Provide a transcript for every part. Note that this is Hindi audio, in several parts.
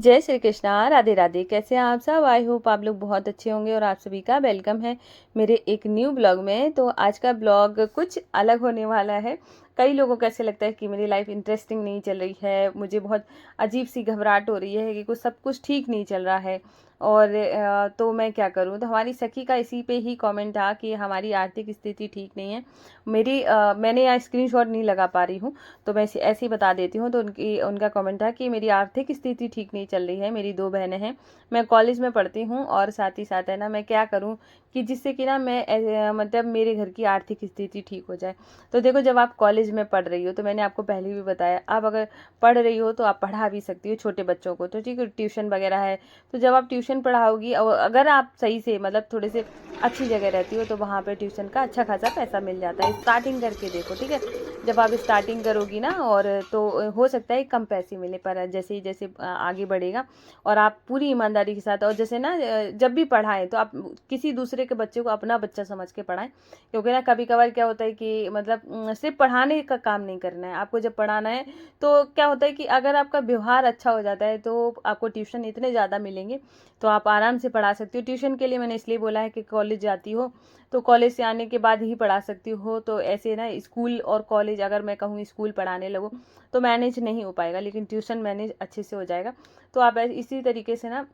जय श्री कृष्णा, राधे राधे। कैसे हैं आप सब? आई होप आप लोग बहुत अच्छे होंगे और आप सभी का वेलकम है मेरे एक न्यू ब्लॉग में। तो आज का ब्लॉग कुछ अलग होने वाला है। कई लोगों को ऐसे लगता है कि मेरी लाइफ इंटरेस्टिंग नहीं चल रही है, मुझे बहुत अजीब सी घबराहट हो रही है कि कुछ सब कुछ ठीक नहीं चल रहा है और तो मैं क्या करूं। तो हमारी सखी का इसी पे ही कमेंट था कि हमारी आर्थिक स्थिति ठीक नहीं है। मैंने यहाँ स्क्रीनशॉट नहीं लगा पा रही हूँ, तो मैं ऐसे ही बता देती हूँ। तो उनका कमेंट था कि मेरी आर्थिक स्थिति ठीक नहीं चल रही है, मेरी 2 बहनें हैं, मैं कॉलेज में पढ़ती हूँ और साथ ही साथ है ना मैं क्या करूँ कि जिससे कि ना मैं मतलब मेरे घर की आर्थिक स्थिति ठीक हो जाए। तो देखो, जब आप कॉलेज में पढ़ रही हो तो मैंने आपको पहले भी बताया, आप अगर पढ़ रही हो तो आप पढ़ा भी सकती हो छोटे बच्चों को, तो ठीक है, ट्यूशन वगैरह है। तो जब आप ट्यूशन पढ़ाओगी और अगर आप सही से मतलब थोड़े से अच्छी जगह रहती हो तो वहाँ पे ट्यूशन का अच्छा खासा पैसा मिल जाता है। स्टार्टिंग करके देखो, ठीक है, जब आप स्टार्टिंग करोगी ना और तो हो सकता है कम पैसे मिले, पर जैसे ही जैसे आगे बढ़ेगा और आप पूरी ईमानदारी के साथ, और जैसे ना जब भी पढ़ाएं तो आप किसी दूसरे के बच्चे को अपना बच्चा समझ के पढ़ाएं। क्योंकि ना कभी कभार क्या होता है कि मतलब सिर्फ पढ़ाने का काम नहीं करना है आपको। जब पढ़ाना है तो क्या होता है कि अगर आपका व्यवहार अच्छा हो जाता है तो आपको ट्यूशन इतने ज़्यादा मिलेंगे तो आप आराम से पढ़ा सकती हो। ट्यूशन के लिए मैंने इसलिए बोला है कि कॉलेज जाती हो तो कॉलेज से आने के बाद ही पढ़ा सकती हो। तो ऐसे ना स्कूल और कॉलेज, अगर मैं कहूँ स्कूल पढ़ाने लगो तो मैनेज नहीं हो पाएगा, लेकिन ट्यूशन मैनेज अच्छे से हो जाएगा। तो आप इसी तरीके से ना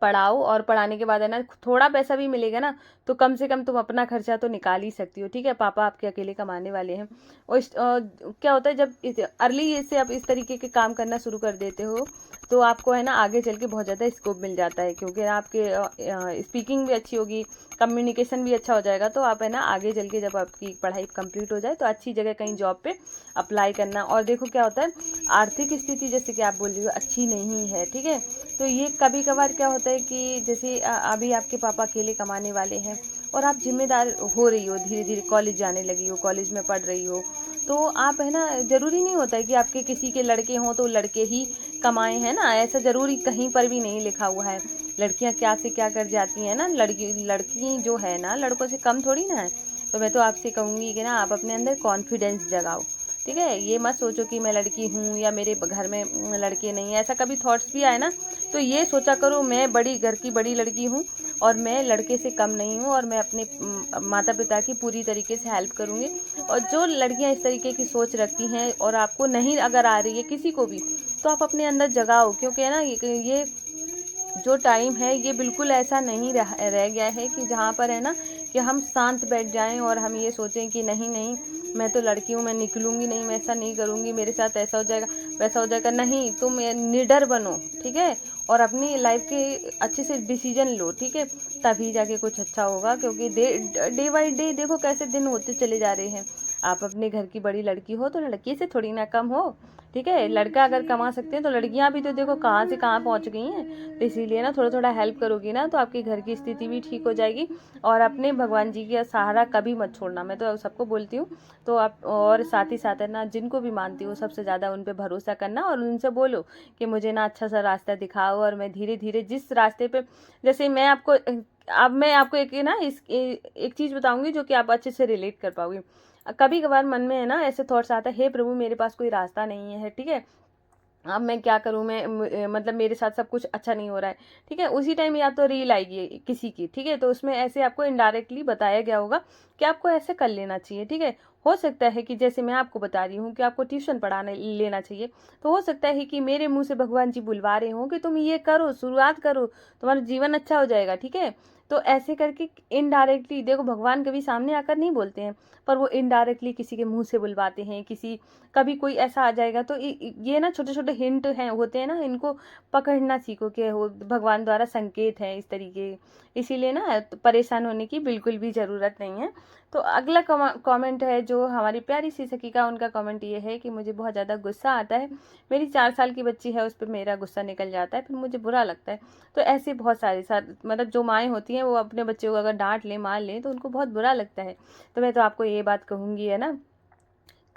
पढ़ाओ और पढ़ाने के बाद है ना थोड़ा पैसा भी मिलेगा ना, तो कम से कम तुम अपना खर्चा तो निकाल ही सकती हो। ठीक है, पापा आपके अकेले कमाने वाले हैं। और क्या होता है जब अर्ली एज से आप इस तरीके के काम करना शुरू कर देते हो तो आपको है ना आगे चल के बहुत ज़्यादा स्कोप मिल जाता है, क्योंकि आपके स्पीकिंग भी अच्छी होगी, कम्युनिकेशन भी अच्छा हो जाएगा। तो आप है ना आगे चल के जब आपकी पढ़ाई कंप्लीट हो जाए तो अच्छी जगह कहीं जॉब पे अप्लाई करना। और देखो क्या होता है, आर्थिक स्थिति जैसे कि आप बोल रही हो अच्छी नहीं है, ठीक है, तो ये कभी कभार क्या होता है कि जैसे अभी आपके पापा अकेले कमाने वाले हैं और आप जिम्मेदार हो रही हो, धीरे धीरे कॉलेज जाने लगी हो, कॉलेज में पढ़ रही हो, तो आप है ना ज़रूरी नहीं होता है कि आपके किसी के लड़के हों तो लड़के ही कमाए, हैं ना, ऐसा ज़रूरी कहीं पर भी नहीं लिखा हुआ है। लड़कियां क्या से क्या कर जाती हैं ना, लड़की लड़की जो है ना लड़कों से कम थोड़ी ना है। तो मैं तो आपसे कहूँगी कि ना आप अपने अंदर कॉन्फिडेंस जगाओ, ठीक है। ये मत सोचो कि मैं लड़की हूँ या मेरे घर में लड़के नहीं, ऐसा कभी थॉट्स भी आए ना तो ये सोचा करो मैं बड़ी घर की बड़ी लड़की हूँ और मैं लड़के से कम नहीं हूँ और मैं अपने माता पिता की पूरी तरीके से हेल्प करूँगी। और जो लड़कियाँ इस तरीके की सोच रखती हैं और आपको नहीं अगर आ रही है किसी को भी, तो आप अपने अंदर जगाओ, क्योंकि है ना ये जो टाइम है ये बिल्कुल ऐसा नहीं रह गया है कि जहाँ पर है ना कि हम शांत बैठ जाएं और हम ये सोचें कि नहीं नहीं मैं तो लड़की हूँ, मैं निकलूंगी नहीं, मैं ऐसा नहीं करूँगी, मेरे साथ ऐसा हो जाएगा वैसा हो जाएगा। नहीं, तुम निडर बनो, ठीक है, और अपनी लाइफ के अच्छे से डिसीजन लो, ठीक है, तभी जाके कुछ अच्छा होगा। क्योंकि डे बाई डे देखो कैसे दिन होते चले जा रहे हैं। आप अपने घर की बड़ी लड़की हो तो लड़की से थोड़ी ना कम हो, ठीक है। लड़का अगर कमा सकते हैं तो लड़कियां भी तो देखो कहाँ से कहाँ पहुंच गई हैं। तो इसीलिए ना थोड़ा थोड़ा हेल्प करोगी ना तो आपके घर की स्थिति भी ठीक हो जाएगी। और अपने भगवान जी का सहारा कभी मत छोड़ना, मैं तो सबको बोलती हूँ। तो आप और साथ ही साथ है ना जिनको भी मानती हो सबसे ज़्यादा उन पर भरोसा करना और उनसे बोलो कि मुझे ना अच्छा सा रास्ता दिखाओ और मैं धीरे धीरे जिस रास्ते पे, जैसे मैं आपको अब मैं आपको एक ना एक चीज़ बताऊंगी जो कि आप अच्छे से रिलेट कर पाओगे। कभी कभार मन में है ना ऐसे थॉट्स आता है, हे प्रभु मेरे पास कोई रास्ता नहीं है, ठीक है, अब मैं क्या करूँ, मैं मतलब मेरे साथ सब कुछ अच्छा नहीं हो रहा है, ठीक है। उसी टाइम या तो रील आएगी किसी की, ठीक है, तो उसमें ऐसे आपको इनडायरेक्टली बताया गया होगा कि आपको ऐसे कर लेना चाहिए, ठीक है। हो सकता है कि जैसे मैं आपको बता रही हूँ कि आपको ट्यूशन पढ़ाने लेना चाहिए, तो हो सकता है कि मेरे मुंह से भगवान जी बुलवा रहे हों कि तुम ये करो, शुरुआत करो, तुम्हारा जीवन अच्छा हो जाएगा, ठीक है। तो ऐसे करके इनडायरेक्टली देखो, भगवान कभी सामने आकर नहीं बोलते हैं, पर वो इनडायरेक्टली किसी के मुंह से बुलवाते हैं। कभी कोई ऐसा आ जाएगा तो ये ना छोटे छोटे हिंट हैं होते हैं ना, इनको पकड़ना सीखो कि वो भगवान द्वारा संकेत है इस तरीके। इसीलिए ना परेशान होने की बिल्कुल भी ज़रूरत नहीं है। तो अगला कमेंट है जो हमारी प्यारी सी सखी का, उनका कमेंट ये है कि मुझे बहुत ज़्यादा गुस्सा आता है, मेरी 4 साल की बच्ची है उस पर मेरा गुस्सा निकल जाता है, फिर मुझे बुरा लगता है। तो ऐसे बहुत सारे मतलब जो माएँ होती हैं वो अपने बच्चे को अगर डांट लें मार लें तो उनको बहुत बुरा लगता है। तो मैं तो आपको ये बात कहूँगी है ना,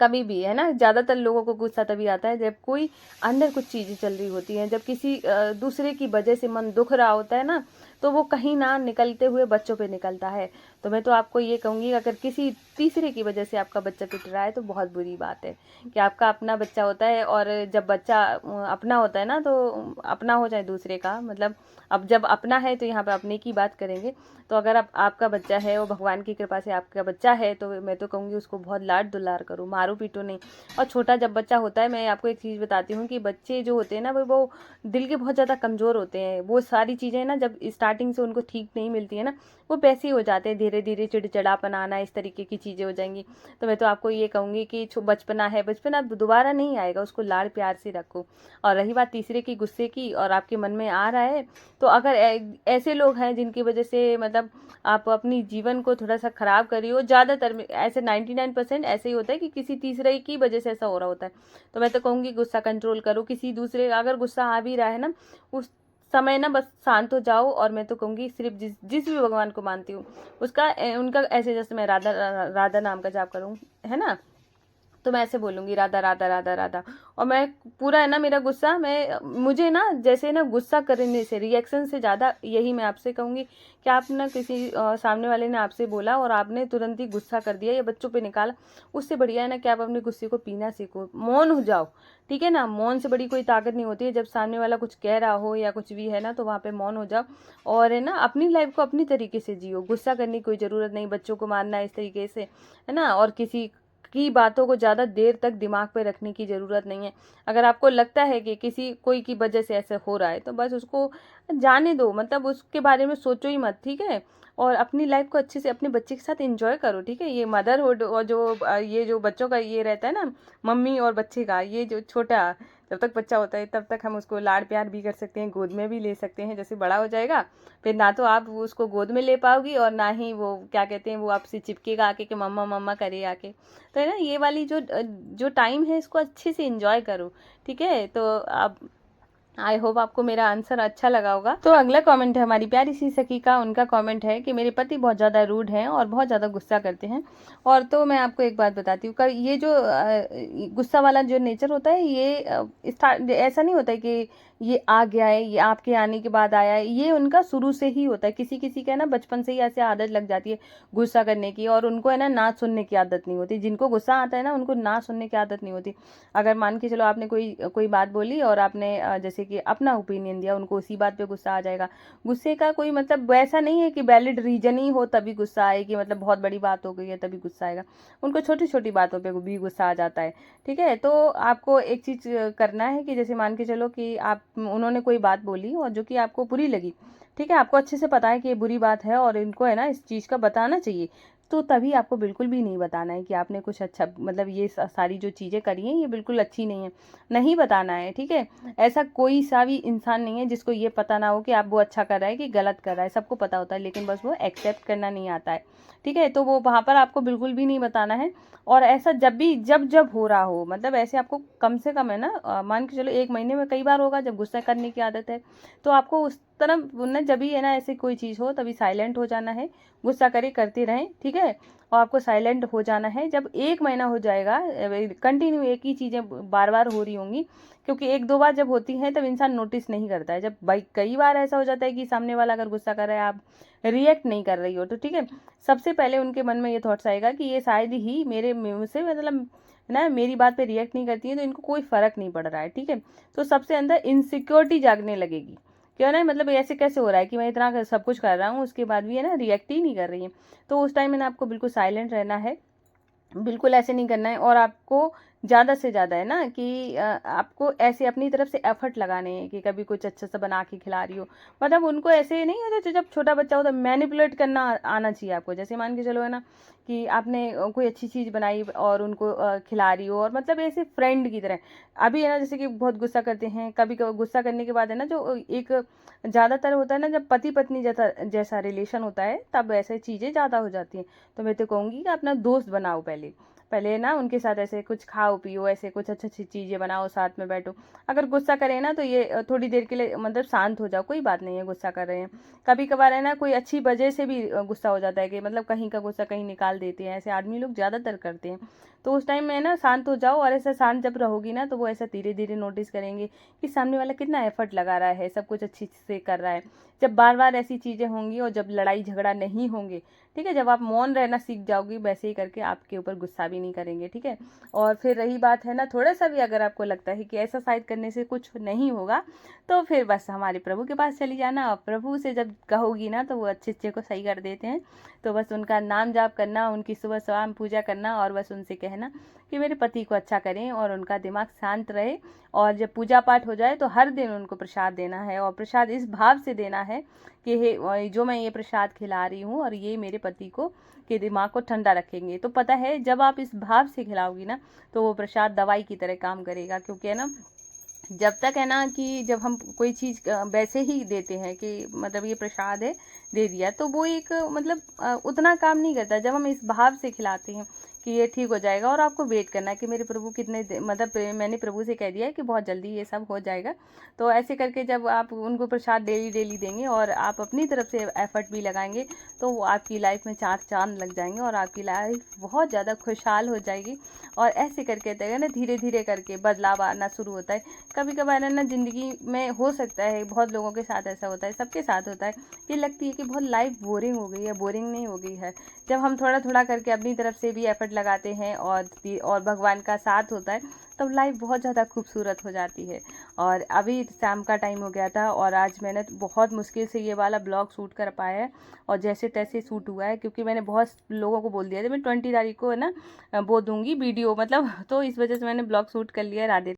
कभी भी है ना, ज़्यादातर लोगों को गुस्सा तभी आता है जब कोई अंदर कुछ चीज़ें चल रही होती हैं, जब किसी दूसरे की वजह से मन दुख रहा होता है ना, तो वो कहीं ना निकलते हुए बच्चों पे निकलता है। तो मैं तो आपको ये कहूँगी, अगर किसी तीसरे की वजह से आपका बच्चा पिट रहा है तो बहुत बुरी बात है कि आपका अपना बच्चा होता है, और जब बच्चा अपना होता है ना, तो अपना हो चाहे दूसरे का, मतलब अब जब अपना है तो यहाँ पे अपने की बात करेंगे। तो अगर आपका बच्चा है, वो भगवान की कृपा से आपका बच्चा है, तो मैं तो कहूँगी उसको बहुत लाड दुलार करो, मारो पीटो नहीं। और छोटा जब बच्चा होता है, मैं आपको एक चीज़ बताती हूँ कि बच्चे जो होते हैं ना, वो दिल के बहुत ज़्यादा कमज़ोर होते हैं। वो सारी चीज़ें ना जब स्टार्टिंग से उनको ठीक नहीं मिलती है ना, वो वैसे ही हो जाते हैं, धीरे धीरे चिड़चिड़ापन आना, इस तरीके की चीज़ें हो जाएंगी। तो मैं तो आपको ये कहूँगी कि बचपना है, बचपना दोबारा नहीं आएगा, उसको लाड़ प्यार से रखो। और रही बात तीसरे की, गुस्से की, और आपके मन में आ रहा है, तो अगर ऐसे लोग हैं जिनकी वजह से मतलब आप अपनी जीवन को थोड़ा सा खराब करी हो, ज़्यादातर ऐसे 99% ऐसे ही होता है कि किसी तीसरे की वजह से ऐसा हो रहा होता है। तो मैं तो कहूँगी गुस्सा कंट्रोल करो। किसी दूसरे, अगर गुस्सा आ भी रहा है ना, उस समय ना बस शांत हो जाओ। और मैं तो कहूँगी सिर्फ जिस जिस भी भगवान को मानती हूँ उसका उनका ऐसे, जैसे मैं राधा राधा नाम का जाप करूँ, है ना, तो मैं ऐसे बोलूँगी राधा राधा राधा राधा। और मैं पूरा है ना, मेरा गुस्सा, मुझे ना जैसे ना गुस्सा करने से, रिएक्शन से ज़्यादा यही मैं आपसे कहूँगी कि आप ना किसी सामने वाले ने आपसे बोला और आपने तुरंत ही गुस्सा कर दिया या बच्चों पे निकाला, उससे बढ़िया है ना कि आप अपने गुस्से को पीना सीखो, मौन हो जाओ। ठीक है ना, मौन से बड़ी कोई ताकत नहीं होती है। जब सामने वाला कुछ कह रहा हो या कुछ भी है ना, तो वहाँ पे मौन हो जाओ। और है ना, अपनी लाइफ को अपनी तरीके से जियो, गुस्सा करने की कोई ज़रूरत नहीं, बच्चों को मारना इस तरीके से, है ना, और किसी की बातों को ज़्यादा देर तक दिमाग पे रखने की ज़रूरत नहीं है। अगर आपको लगता है कि किसी कोई की वजह से ऐसा हो रहा है, तो बस उसको जाने दो, मतलब उसके बारे में सोचो ही मत, ठीक है। और अपनी लाइफ को अच्छे से अपने बच्चे के साथ एंजॉय करो, ठीक है। ये मदरहुड और ये जो बच्चों का ये रहता है ना, मम्मी और बच्चे का, ये जो छोटा जब तक बच्चा होता है तब तक हम उसको लाड़ प्यार भी कर सकते हैं, गोद में भी ले सकते हैं। जैसे बड़ा हो जाएगा फिर ना तो आप उसको गोद में ले पाओगी, और ना ही वो क्या कहते हैं, वो आपसे चिपकेगा आके कि मम्मा मम्मा करे आके। तो है ना, ये वाली जो टाइम है, इसको अच्छे से एंजॉय करो, ठीक है। तो अब आई होप आपको मेरा आंसर अच्छा लगा होगा। तो अगला कमेंट है हमारी प्यारी सी सखी का। उनका कमेंट है कि मेरे पति बहुत ज़्यादा रूड हैं और बहुत ज़्यादा गुस्सा करते हैं। और तो मैं आपको एक बात बताती हूँ, ये जो गुस्सा वाला जो नेचर होता है, ये स्टार्ट ऐसा नहीं होता है कि ये आ गया है, ये आपके आने के बाद आया है, ये उनका शुरू से ही होता है। किसी किसी का ना बचपन से ही ऐसे आदत लग जाती है गुस्सा करने की, और उनको है ना सुनने की आदत नहीं होती। जिनको गुस्सा आता है ना, उनको ना सुनने की आदत नहीं होती। अगर मान के चलो आपने कोई बात बोली और आपने जैसे कि अपना ओपिनियन दिया, उनको उसी बात पे गुस्सा आ जाएगा। गुस्से का कोई मतलब वैसा नहीं है कि वैलिड रीजन ही हो तभी गुस्सा आए, कि मतलब बहुत बड़ी बात हो गई है तभी गुस्सा आएगा। उनको छोटी छोटी बातों पे भी गुस्सा आ जाता है, ठीक है। तो आपको एक चीज़ करना है कि जैसे मान के चलो कि आप उन्होंने कोई बात बोली और जो कि आपको बुरी लगी, ठीक है, आपको अच्छे से पता है कि ये बुरी बात है और इनको है ना इस चीज़ का बताना चाहिए, तो तभी आपको बिल्कुल भी नहीं बताना है कि आपने कुछ अच्छा, मतलब ये सारी जो चीज़ें करी हैं ये बिल्कुल अच्छी नहीं है, नहीं बताना है, ठीक है। ऐसा कोई सा भी इंसान नहीं है जिसको ये पता ना हो कि आप वो अच्छा कर रहा है कि गलत कर रहा है, सबको पता होता है, लेकिन बस वो एक्सेप्ट करना नहीं आता है, ठीक है। तो वो वहाँ पर आपको बिल्कुल भी नहीं बताना है। और ऐसा जब जब हो रहा हो, मतलब ऐसे आपको कम से कम है ना, मान के चलो 1 महीने में कई बार होगा जब गुस्सा करने की आदत है, तो आपको उस तरह ना जब भी है ना ऐसी कोई चीज़ हो तभी साइलेंट हो जाना है। गुस्सा करे करते रहें, ठीक है, और आपको साइलेंट हो जाना है। जब 1 महीना हो जाएगा कंटिन्यू एक ही चीज़ें बार बार हो रही होंगी, क्योंकि 1-2 बार जब होती हैं तब इंसान नोटिस नहीं करता है। जब भाई कई बार ऐसा हो जाता है कि सामने वाला अगर गुस्सा कर रहा है, आप रिएक्ट नहीं कर रही हो, तो ठीक है, सबसे पहले उनके मन में ये थॉट्स आएगा कि ये शायद ही मेरे मुँह से, मतलब ना मेरी बात पे रिएक्ट नहीं करती है, तो इनको कोई फ़र्क नहीं पड़ रहा है, ठीक है। तो सबसे अंदर इनसिक्योरिटी जागने लगेगी, क्यों ना, मतलब ऐसे कैसे हो रहा है कि मैं इतना सब कुछ कर रहा हूँ उसके बाद भी है ना रिएक्ट ही नहीं कर रही है। तो उस टाइम में ना आपको बिल्कुल साइलेंट रहना है, बिल्कुल ऐसे नहीं करना है। और आपको ज़्यादा से ज़्यादा है ना कि आपको ऐसे अपनी तरफ से एफर्ट लगाने हैं कि कभी कुछ अच्छा सा बना के खिला रही हो, मतलब उनको ऐसे नहीं होता, जब छोटा बच्चा होता है मैनिपुलेट करना आना चाहिए आपको। जैसे मान के चलो है ना कि आपने कोई अच्छी चीज़ बनाई और उनको खिला रही हो, और मतलब ऐसे फ्रेंड की तरह। अभी है ना जैसे कि बहुत गुस्सा करते हैं, कभी कभी गुस्सा करने के बाद है ना जो एक ज़्यादातर होता है ना, जब पति पत्नी जैसा जैसा रिलेशन होता है तब ऐसे चीज़ें ज़्यादा हो जाती हैं। तो मैं तो कहूँगी कि अपना दोस्त बनाओ, पहले पहले ना उनके साथ ऐसे कुछ खाओ पियो, ऐसे कुछ अच्छी अच्छी चीज़ें बनाओ, साथ में बैठो। अगर गुस्सा करें ना तो ये थोड़ी देर के लिए मतलब शांत हो जाओ, कोई बात नहीं है गुस्सा कर रहे हैं। कभी कभार है ना कोई अच्छी वजह से भी गुस्सा हो जाता है कि मतलब कहीं का गुस्सा कहीं निकाल देते हैं, ऐसे आदमी लोग ज़्यादातर करते हैं। तो उस टाइम में ना शांत हो जाओ, और ऐसा शांत जब रहोगी ना तो वो ऐसा धीरे धीरे नोटिस करेंगे कि सामने वाला कितना एफर्ट लगा रहा है, सब कुछ अच्छी से कर रहा है। जब बार बार ऐसी चीज़ें होंगी और जब लड़ाई झगड़ा नहीं होंगे, ठीक है, जब आप मौन रहना सीख जाओगी, वैसे ही करके आपके ऊपर गुस्सा भी नहीं करेंगे, ठीक है। और फिर रही बात है ना, थोड़ा सा भी अगर आपको लगता है कि ऐसा शायद करने से कुछ नहीं होगा, तो फिर बस हमारे प्रभु के पास चली जाना। और प्रभु से जब कहोगी ना तो वो अच्छे अच्छे को सही कर देते हैं। तो बस उनका नाम जाप करना, उनकी सुबह शाम पूजा करना, और बस उनसे कहना कि मेरे पति को अच्छा करें और उनका दिमाग शांत रहे। और जब पूजा पाठ हो जाए तो हर दिन उनको प्रसाद देना है, और प्रसाद इस भाव से देना है कि हे जो मैं ये प्रसाद खिला रही हूँ और ये मेरे पति को के दिमाग को ठंडा रखेंगे। तो पता है जब आप इस भाव से खिलाओगी ना तो वो प्रसाद दवाई की तरह काम करेगा। क्योंकि है ना, जब तक है ना कि जब हम कोई चीज़ वैसे ही देते हैं कि मतलब ये प्रसाद है, दे दिया, तो वो एक मतलब उतना काम नहीं करता। जब हम इस भाव से खिलाते हैं कि ये ठीक हो जाएगा, और आपको वेट करना है कि मेरे प्रभु मतलब मैंने प्रभु से कह दिया है कि बहुत जल्दी ये सब हो जाएगा। तो ऐसे करके जब आप उनको प्रसाद डेली डेली देंगे और आप अपनी तरफ से एफर्ट भी लगाएंगे, तो वो आपकी लाइफ में चार चांद लग जाएंगे और आपकी लाइफ बहुत ज़्यादा खुशहाल हो जाएगी। और ऐसे करके है ना धीरे धीरे करके बदलाव आना शुरू होता है। कभी कभार है ना ज़िंदगी में हो सकता है, बहुत लोगों के साथ ऐसा होता है, सबके साथ होता है, ये लगती है कि बहुत लाइफ बोरिंग हो गई है। बोरिंग नहीं हो गई है। जब हम थोड़ा थोड़ा करके अपनी तरफ से भी एफर्ट लगाते हैं और भगवान का साथ होता है, तब लाइफ बहुत ज़्यादा खूबसूरत हो जाती है। और अभी शाम का टाइम हो गया था और आज मैंने बहुत मुश्किल से ये वाला ब्लॉग शूट कर पाया है, और जैसे तैसे शूट हुआ है। क्योंकि मैंने बहुत लोगों को बोल दिया था मैं 20 तारीख को है ना वो दूंगी वीडियो, मतलब तो इस वजह से मैंने ब्लॉग शूट कर लिया। राधे।